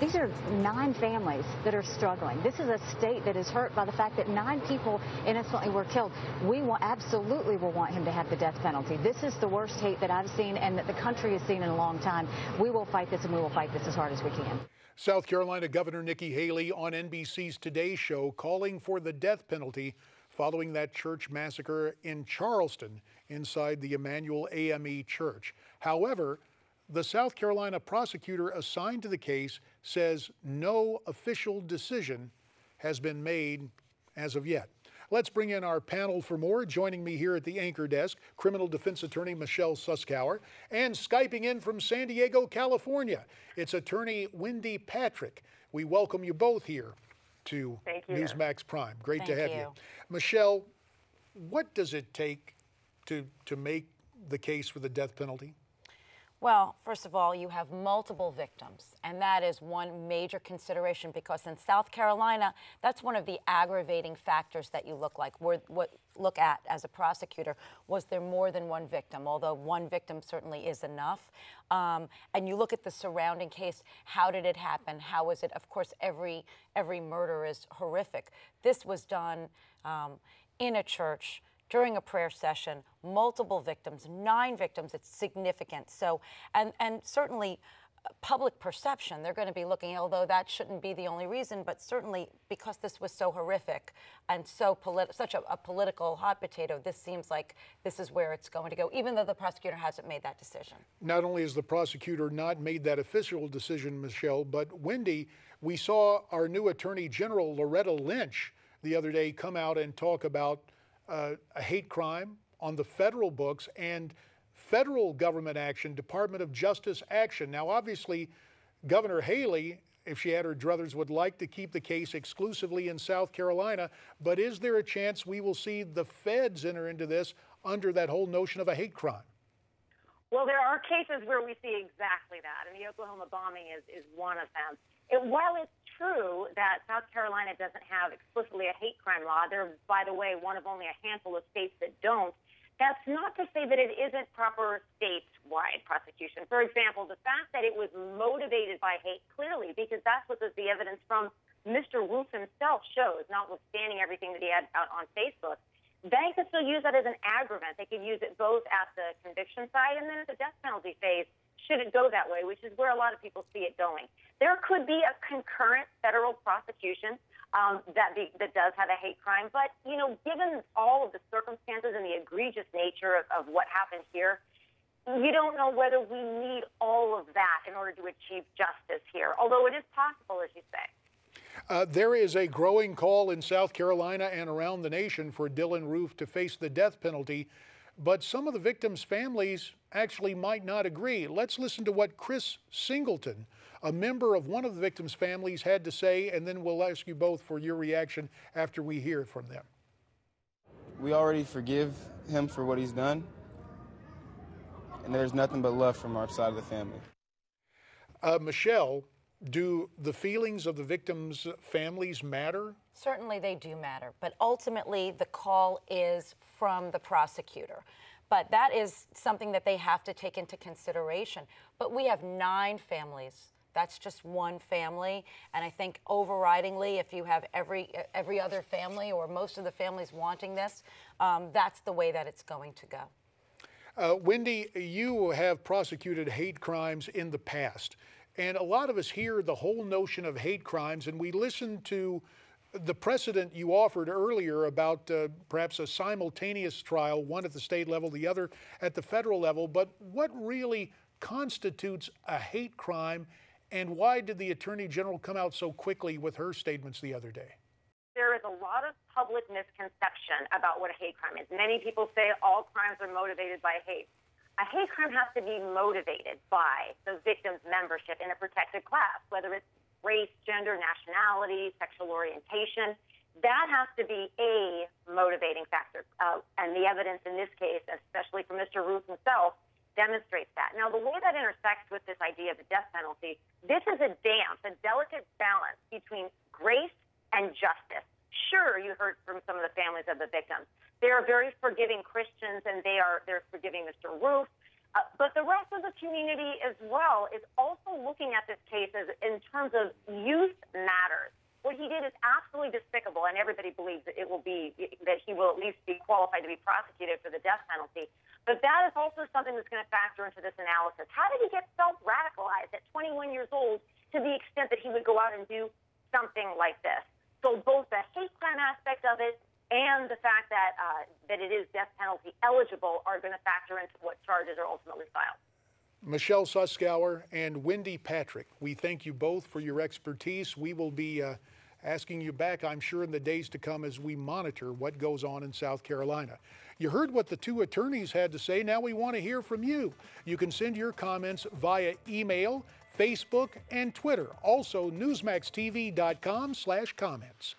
These are 9 families that are struggling. This is a state that is hurt by the fact that 9 people innocently were killed. We absolutely will want him to have the death penalty. This is the worst hate that I've seen and that the country has seen in a long time. We will fight this, and we will fight this as hard as we can. South Carolina Governor Nikki Haley on NBC's Today Show calling for the death penalty following that church massacre in Charleston inside the Emmanuel AME Church. However, the South Carolina prosecutor assigned to the case says no official decision has been made as of yet. Let's bring in our panel for more. Joining me here at the anchor desk, criminal defense attorney Michelle Suskauer, and Skyping in from San Diego, California, it's attorney Wendy Patrick. We welcome you both here to Newsmax Prime. Great to have you. Michelle, what does it take to make the case for the death penalty? Well, first of all, you have multiple victims, and that is one major consideration because in South Carolina, that's one of the aggravating factors that you look at as a prosecutor. Was there more than one victim? Although one victim certainly is enough. And you look at the surrounding case. How did it happen? How was it? Of course, every murder is horrific. This was done in a church during a prayer session, multiple victims, 9 victims. It's significant. So, and certainly public perception, they're going to be looking, although that shouldn't be the only reason, but certainly because this was so horrific and so such a political hot potato, this seems like this is where it's going to go, even though the prosecutor hasn't made that decision. Not only has the prosecutor not made that official decision, Michelle, but Wendy, we saw our new Attorney General, Loretta Lynch, the other day come out and talk about a hate crime on the federal books and federal government action, Department of Justice action. Now, obviously, Governor Haley, if she had her druthers, would like to keep the case exclusively in South Carolina. But is there a chance we will see the feds enter into this under that whole notion of a hate crime? Well, there are cases where we see exactly that, and the Oklahoma bombing is one of them. While it's true that South Carolina doesn't have explicitly a hate crime law, they're, by the way, one of only a handful of states that don't, that's not to say that it isn't proper statewide prosecution. For example, the fact that it was motivated by hate, clearly, because that's what the evidence from Mr. Roof himself shows, notwithstanding everything that he had out on Facebook. They could still use that as an aggravant. They could use it both at the conviction side and then at the death penalty phase, should it go that way, which is where a lot of people see it going. There could be a concurrent federal prosecution that does have a hate crime. But, you know, given all of the circumstances and the egregious nature of what happened here, we don't know whether we need all of that in order to achieve justice here, although it is possible, as you say. There is a growing call in South Carolina and around the nation for Dylann Roof to face the death penalty, but some of the victims' families actually might not agree. Let's listen to what Chris Singleton, a member of one of the victims' families, had to say, and then we'll ask you both for your reaction after we hear from them. We already forgive him for what he's done, and there's nothing but love from our side of the family. Michelle, do the feelings of the victims' families matter? Certainly they do matter, but ultimately the call is from the prosecutor. But that is something that they have to take into consideration. But we have 9 families. That's just one family. And I think overridingly, if you have every other family or most of the families wanting this, that's the way that it's going to go. Wendy, you have prosecuted hate crimes in the past. And a lot of us hear the whole notion of hate crimes, and we listen to the precedent you offered earlier about perhaps a simultaneous trial, one at the state level, the other at the federal level. But what really constitutes a hate crime, and why did the Attorney General come out so quickly with her statements the other day? There is a lot of public misconception about what a hate crime is. Many people say all crimes are motivated by hate. A hate crime has to be motivated by the victim's membership in a protected class, whether it's race, gender, nationality, sexual orientation. That has to be a motivating factor. And the evidence in this case, especially from Mr. Roof himself, demonstrates that. Now, the way that intersects with this idea of the death penalty, this is a dance, a delicate balance between grace and justice. Sure, you heard from some of the families of the victims. They are very forgiving Christians, and they're forgiving Mr. Roof. But the rest of the community as well is also looking at this case as in terms of youth matters. What he did is absolutely despicable, and everybody believes that he will at least be qualified to be prosecuted for the death penalty. But that is also something that's going to factor into this analysis. How did he get self-radicalized at 21 years old to the extent that he would go out and do something like this? So both the hate crime aspect of it and the fact that that it is death penalty eligible are going to factor into what charges are ultimately filed. Michelle Suskauer and Wendy Patrick, we thank you both for your expertise. We will be asking you back, I'm sure, in the days to come as we monitor what goes on in South Carolina. You heard what the two attorneys had to say. Now we want to hear from you. You can send your comments via email, Facebook, and Twitter. Also, newsmaxtv.com/comments.